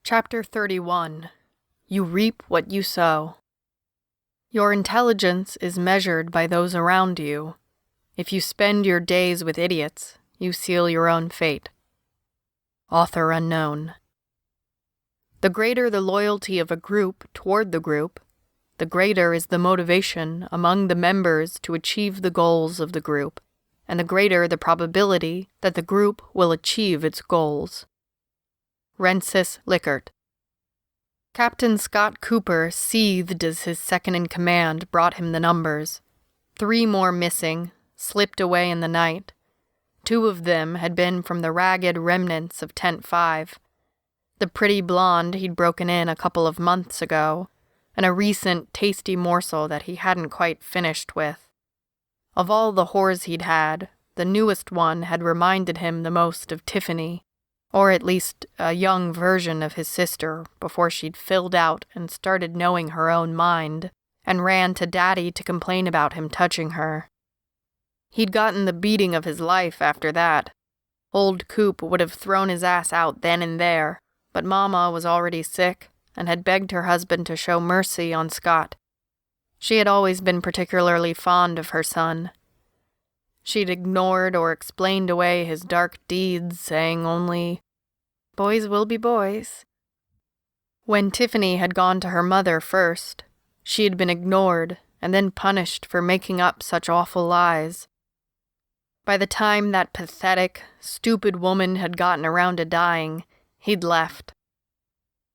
Chapter 31. You reap what you sow. Your intelligence is measured by those around you. If you spend your days with idiots, you seal your own fate. Author unknown. The greater the loyalty of a group toward the group, the greater is the motivation among the members to achieve the goals of the group, and the greater the probability that the group will achieve its goals. Rensis Lickert. Captain Scott Cooper seethed as his second-in-command brought him the numbers. 3 more missing, slipped away in the night. 2 of them had been from the ragged remnants of Tent 5. The pretty blonde he'd broken in a couple of months ago, and a recent tasty morsel that he hadn't quite finished with. Of all the whores he'd had, the newest one had reminded him the most of Tiffany, or at least a young version of his sister before she'd filled out and started knowing her own mind, and ran to Daddy to complain about him touching her. He'd gotten the beating of his life after that. Old Coop would have thrown his ass out then and there, but Mama was already sick and had begged her husband to show mercy on Scott. She had always been particularly fond of her son. She'd ignored or explained away his dark deeds, saying only, "Boys will be boys." When Tiffany had gone to her mother first, she had been ignored and then punished for making up such awful lies. By the time that pathetic, stupid woman had gotten around to dying, he'd left.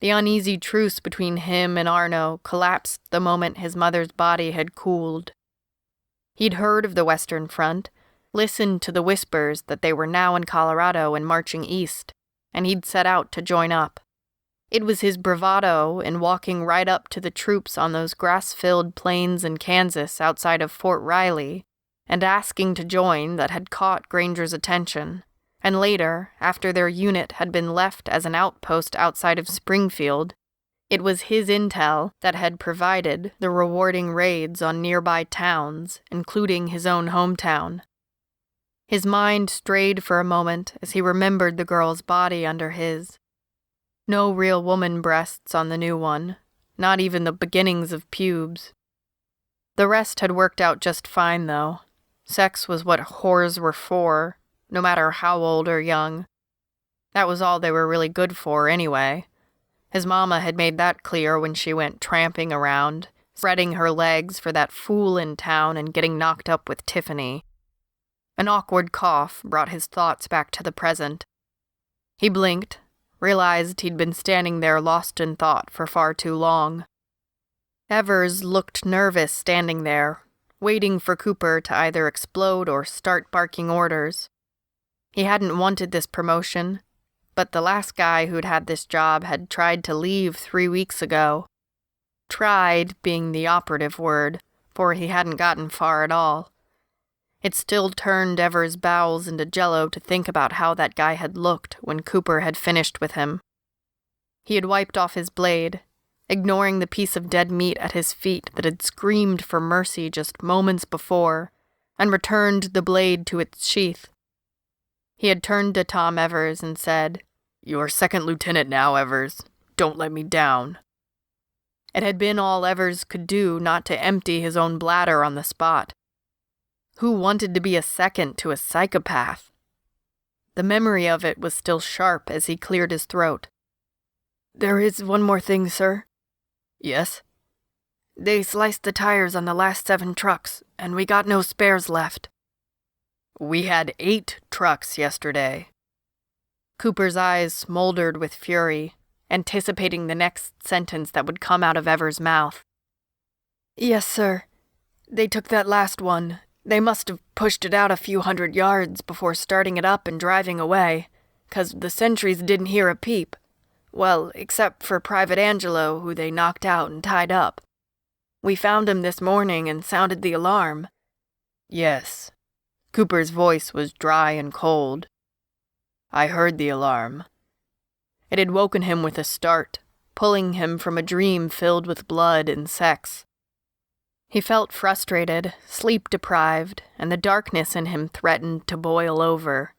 The uneasy truce between him and Arno collapsed the moment his mother's body had cooled. He'd heard of the Western Front, listened to the whispers that they were now in Colorado and marching east, and he'd set out to join up. It was his bravado in walking right up to the troops on those grass-filled plains in Kansas outside of Fort Riley and asking to join that had caught Granger's attention, and later, after their unit had been left as an outpost outside of Springfield, it was his intel that had provided the rewarding raids on nearby towns, including his own hometown. His mind strayed for a moment as he remembered the girl's body under his. No real woman breasts on the new one, not even the beginnings of pubes. The rest had worked out just fine, though. Sex was what whores were for, no matter how old or young. That was all they were really good for, anyway. His mama had made that clear when she went tramping around, spreading her legs for that fool in town and getting knocked up with Tiffany. An awkward cough brought his thoughts back to the present. He blinked, realized he'd been standing there lost in thought for far too long. Evers looked nervous standing there, waiting for Cooper to either explode or start barking orders. He hadn't wanted this promotion, but the last guy who'd had this job had tried to leave 3 weeks ago. Tried being the operative word, for he hadn't gotten far at all. It still turned Evers' bowels into jello to think about how that guy had looked when Cooper had finished with him. He had wiped off his blade, ignoring the piece of dead meat at his feet that had screamed for mercy just moments before, and returned the blade to its sheath. He had turned to Tom Evers and said, "You're second lieutenant now, Evers. Don't let me down." It had been all Evers could do not to empty his own bladder on the spot. Who wanted to be a second to a psychopath? The memory of it was still sharp as he cleared his throat. "There is one more thing, sir." "Yes?" "They sliced the tires on the last 7 trucks, and we got no spares left." "We had 8 trucks yesterday." Cooper's eyes smoldered with fury, anticipating the next sentence that would come out of Evers' mouth. "Yes, sir. They took that last one. They must have pushed it out a few 100 yards before starting it up and driving away, 'cause the sentries didn't hear a peep. Well, except for Private Angelo, who they knocked out and tied up. We found him this morning and sounded the alarm." "Yes." Cooper's voice was dry and cold. "I heard the alarm." It had woken him with a start, pulling him from a dream filled with blood and sex. He felt frustrated, sleep-deprived, and the darkness in him threatened to boil over.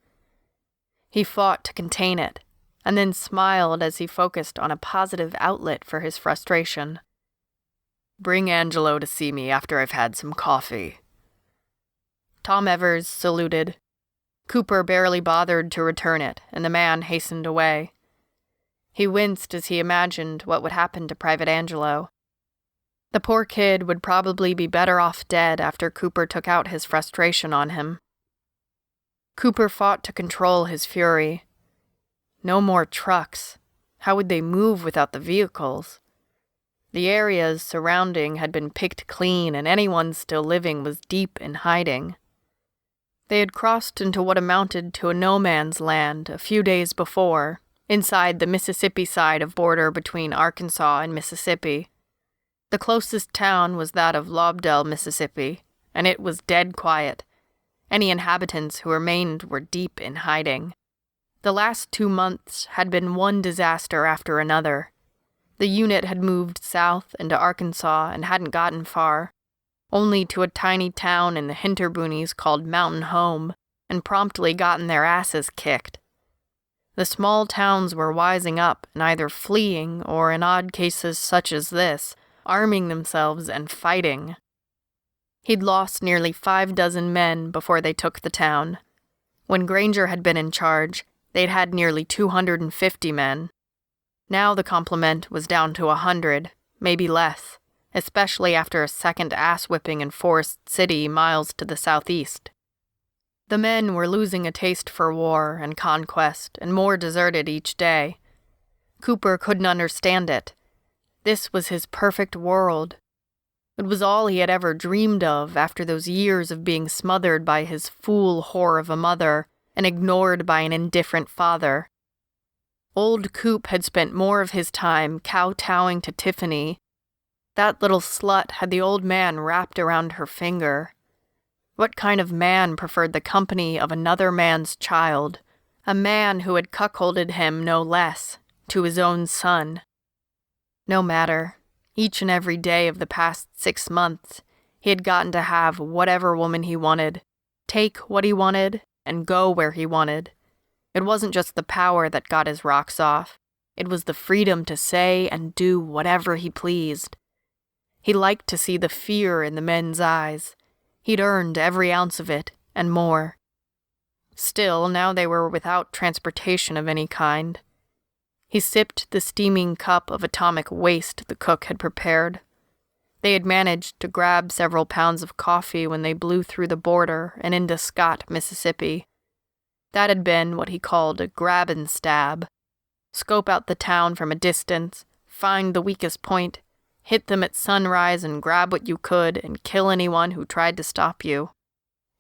He fought to contain it, and then smiled as he focused on a positive outlet for his frustration. "Bring Angelo to see me after I've had some coffee." Tom Evers saluted. Cooper barely bothered to return it, and the man hastened away. He winced as he imagined what would happen to Private Angelo. The poor kid would probably be better off dead after Cooper took out his frustration on him. Cooper fought to control his fury. No more trucks. How would they move without the vehicles? The areas surrounding had been picked clean, and anyone still living was deep in hiding. They had crossed into what amounted to a no-man's land a few days before, inside the Mississippi side of border between Arkansas and Mississippi. The closest town was that of Lobdell, Mississippi, and it was dead quiet. Any inhabitants who remained were deep in hiding. The last 2 months had been one disaster after another. The unit had moved south into Arkansas and hadn't gotten far, only to a tiny town in the Hinterboonies called Mountain Home, and promptly gotten their asses kicked. The small towns were wising up and either fleeing or, in odd cases such as this, arming themselves and fighting. He'd lost nearly 6 men before they took the town. When Granger had been in charge, they'd had nearly 250 men. Now the complement was down to 100, maybe less, especially after a second ass-whipping in Forest City miles to the southeast. The men were losing a taste for war and conquest, and more deserted each day. Cooper couldn't understand it. This was his perfect world. It was all he had ever dreamed of after those years of being smothered by his fool whore of a mother and ignored by an indifferent father. Old Coop had spent more of his time kowtowing to Tiffany. That little slut had the old man wrapped around her finger. What kind of man preferred the company of another man's child, a man who had cuckolded him no less, to his own son? No matter. Each and every day of the past 6 months, he had gotten to have whatever woman he wanted, take what he wanted, and go where he wanted. It wasn't just the power that got his rocks off. It was the freedom to say and do whatever he pleased. He liked to see the fear in the men's eyes. He'd earned every ounce of it, and more. Still, now they were without transportation of any kind. He sipped the steaming cup of atomic waste the cook had prepared. They had managed to grab several pounds of coffee when they blew through the border and into Scott, Mississippi. That had been what he called a grab and stab. Scope out the town from a distance, find the weakest point, hit them at sunrise and grab what you could and kill anyone who tried to stop you.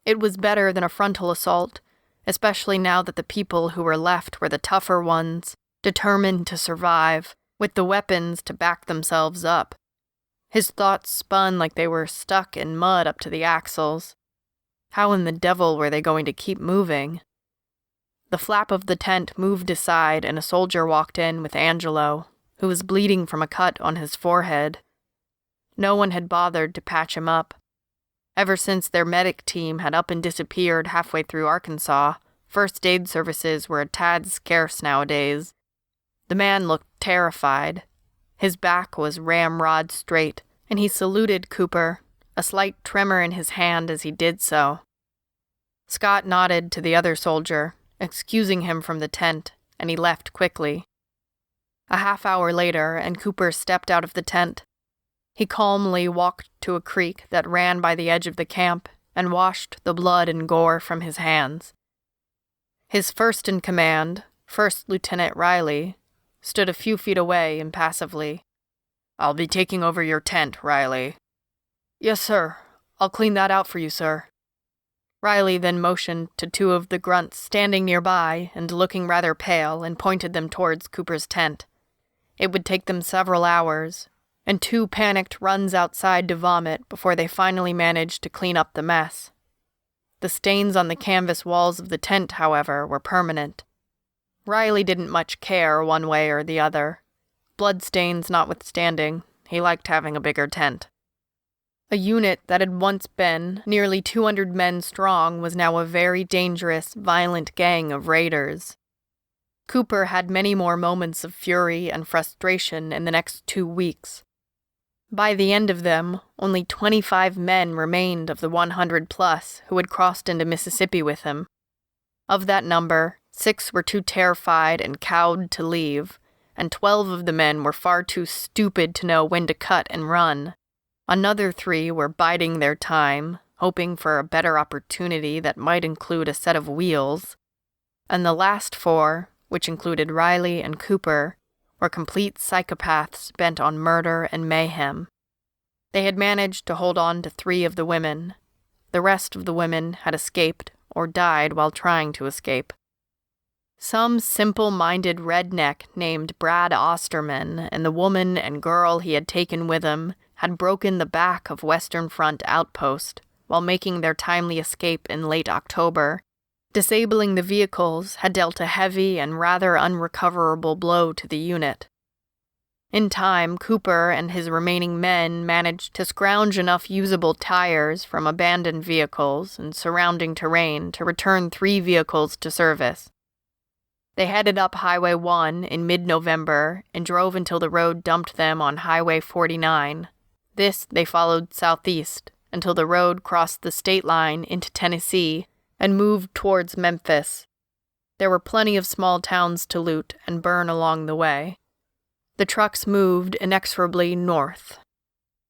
It was better than a frontal assault, especially now that the people who were left were the tougher ones, determined to survive, with the weapons to back themselves up. His thoughts spun like they were stuck in mud up to the axles. How in the devil were they going to keep moving? The flap of the tent moved aside and a soldier walked in with Angelo, who was bleeding from a cut on his forehead. No one had bothered to patch him up. Ever since their medic team had up and disappeared halfway through Arkansas, first aid services were a tad scarce nowadays. The man looked terrified. His back was ramrod straight, and he saluted Cooper, a slight tremor in his hand as he did so. Scott nodded to the other soldier, excusing him from the tent, and he left quickly. A half-hour later, and Cooper stepped out of the tent. He calmly walked to a creek that ran by the edge of the camp and washed the blood and gore from his hands. His first-in-command, First Lieutenant Riley, stood a few feet away impassively. "I'll be taking over your tent, Riley." "Yes, sir. I'll clean that out for you, sir." Riley then motioned to 2 of the grunts standing nearby and looking rather pale and pointed them towards Cooper's tent. It would take them several hours, and 2 panicked runs outside to vomit before they finally managed to clean up the mess. The stains on the canvas walls of the tent, however, were permanent. Riley didn't much care one way or the other. Bloodstains notwithstanding, he liked having a bigger tent. A unit that had once been nearly 200 men strong was now a very dangerous, violent gang of raiders. Cooper had many more moments of fury and frustration in the next 2 weeks. By the end of them, only 25 men remained of the 100+ who had crossed into Mississippi with him. Of that number, 6 were too terrified and cowed to leave, and 12 of the men were far too stupid to know when to cut and run. Another 3 were biding their time, hoping for a better opportunity that might include a set of wheels. And the last 4, which included Riley and Cooper, were complete psychopaths bent on murder and mayhem. They had managed to hold on to 3 of the women. The rest of the women had escaped or died while trying to escape. Some simple-minded redneck named Brad Osterman and the woman and girl he had taken with him had broken the back of Western Front outpost while making their timely escape in late October. Disabling the vehicles had dealt a heavy and rather unrecoverable blow to the unit. In time, Cooper and his remaining men managed to scrounge enough usable tires from abandoned vehicles and surrounding terrain to return 3 vehicles to service. They headed up Highway 1 in mid-November and drove until the road dumped them on Highway 49. This they followed southeast until the road crossed the state line into Tennessee and moved towards Memphis. There were plenty of small towns to loot and burn along the way. The trucks moved inexorably north,